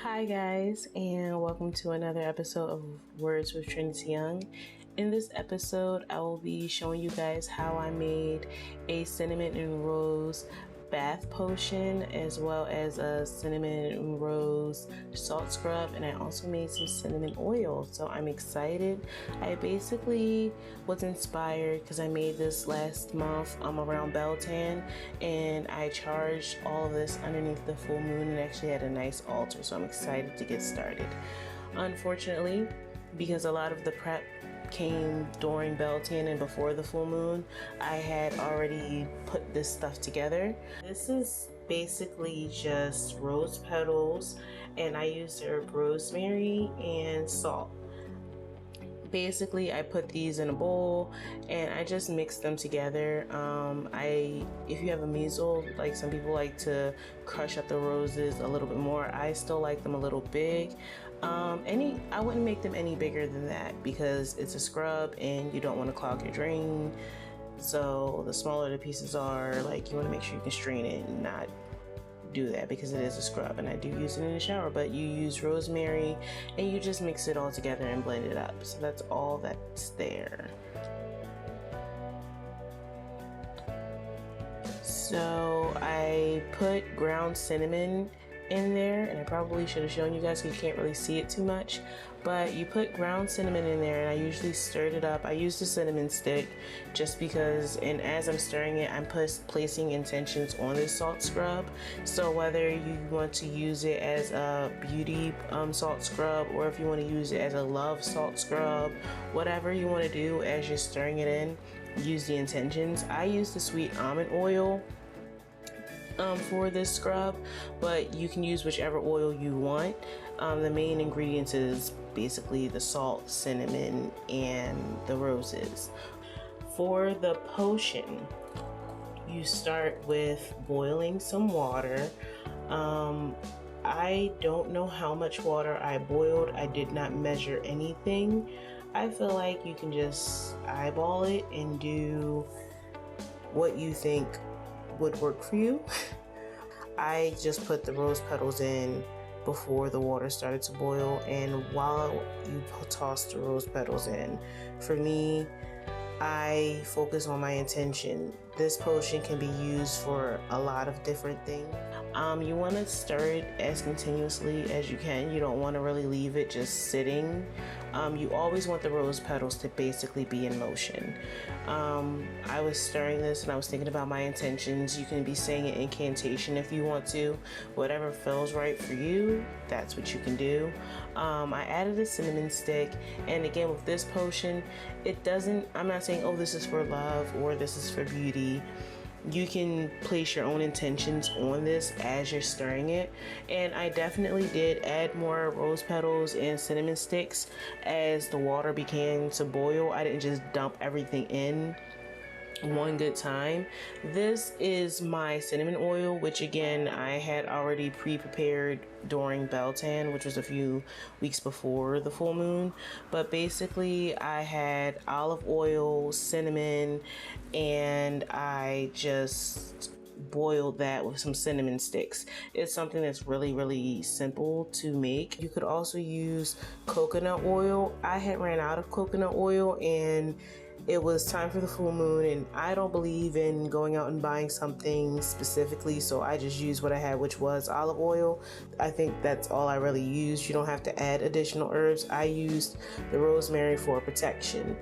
Hi guys, and welcome to another episode of Words with Trinity Young. In this episode, I will be showing you guys how I made a cinnamon and rose bath potion, as well as a cinnamon and rose salt scrub, and I also made some cinnamon oil. So I'm excited. I basically was inspired because I made this last month around Beltane, and I charged all of this underneath the full moon and actually had a nice altar. So I'm excited to get started. Unfortunately, because a lot of the prep came during Beltane and before the full moon, I had already put this stuff together. This is basically just rose petals, and I used herb rosemary and salt. Basically, I put these in a bowl and I just mixed them together. If you have a measle, like some people like to crush up the roses a little bit more. I still like them a little big. I wouldn't make them any bigger than that because it's a scrub and you don't want to clog your drain. So the smaller the pieces are, like, you want to make sure you can strain it and not do that because it is a scrub, and I do use it in the shower. But you use rosemary and you just mix it all together and blend it up. So that's all that's there. So I put ground cinnamon in there, and I probably should have shown you guys because you can't really see it too much, but you put ground cinnamon in there, and I usually stirred it up. I used a cinnamon stick just because, and as I'm stirring it, I'm placing intentions on this salt scrub. So whether you want to use it as a beauty salt scrub, or if you want to use it as a love salt scrub, whatever you want to do as you're stirring it in, use the intentions. I use the sweet almond oil for this scrub, but you can use whichever oil you want. The main ingredients is basically the salt, cinnamon, and the roses. For the potion, you start with boiling some water. I don't know how much water I boiled. I did not measure anything. I feel like you can just eyeball it and do what you think would work for you. I just put the rose petals in before the water started to boil, and while you toss the rose petals in, for me, I focus on my intention. This potion can be used for a lot of different things. You want to stir it as continuously as you can. You don't want to really leave it just sitting. You always want the rose petals to basically be in motion. I was stirring this and I was thinking about my intentions. You can be saying an incantation if you want to. Whatever feels right for you, that's what you can do. I added a cinnamon stick, and again with this potion, I'm not saying, oh, this is for love or this is for beauty. You can place your own intentions on this as you're stirring it. And I definitely did add more rose petals and cinnamon sticks as the water began to boil. I didn't just dump everything in one good time. This is my cinnamon oil, which again I had already pre-prepared during Beltane, which was a few weeks before the full moon. But basically I had olive oil, cinnamon, and I just boiled that with some cinnamon sticks. It's something that's really simple to make. You could also use coconut oil. I had ran out of coconut oil and it was time for the full moon, and I don't believe in going out and buying something specifically, so I just used what I had, which was olive oil. I think that's all I really used. You don't have to add additional herbs. I used the rosemary for protection.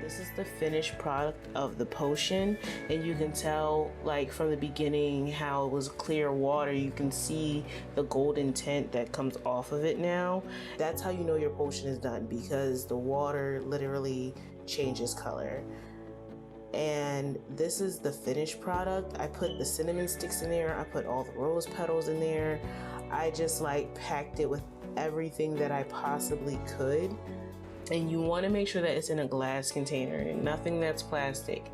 This is the finished product of the potion, and you can tell, like, from the beginning how it was clear water. You can see the golden tint that comes off of it now. That's how you know your potion is done, because the water literally changes color. And this is the finished product. I put the cinnamon sticks in there. I put all the rose petals in there. I just packed it with everything that I possibly could. And you want to make sure that it's in a glass container and nothing that's plastic,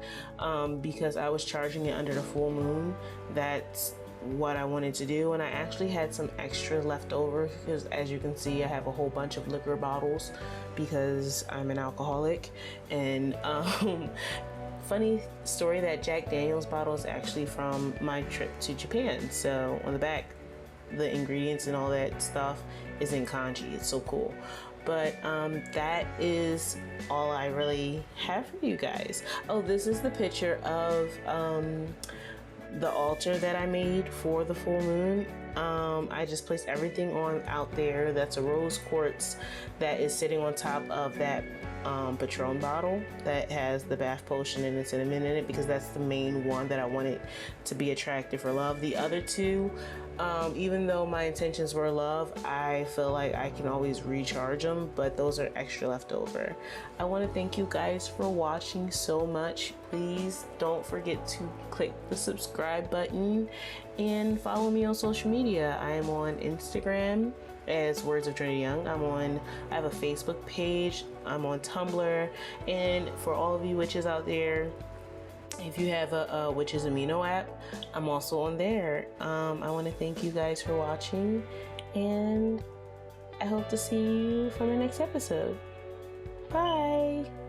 because I was charging it under the full moon. That's what I wanted to do, and I actually had some extra left over because, as you can see, I have a whole bunch of liquor bottles because I'm an alcoholic. And funny story, that Jack Daniel's bottle is actually from my trip to Japan. So on the back, the ingredients and all that stuff is in kanji. It's so cool. But that is all I really have for you guys. Oh, this is the picture of the altar that I made for the full moon. I just placed everything on out there. That's a rose quartz that is sitting on top of that Patron bottle that has the bath potion and the cinnamon in it, because that's the main one that I wanted to be attractive for love. The other two, even though my intentions were love, I feel like I can always recharge them, but those are extra left over. I want to thank you guys for watching so much. Please don't forget to click the subscribe button and follow me on social media. I am on Instagram as Words of Trinity Young. I have a Facebook page. I'm on Tumblr. And for all of you witches out there, if you have a Witches Amino app, I'm also on there. I want to thank you guys for watching, and I hope to see you for the next episode. Bye!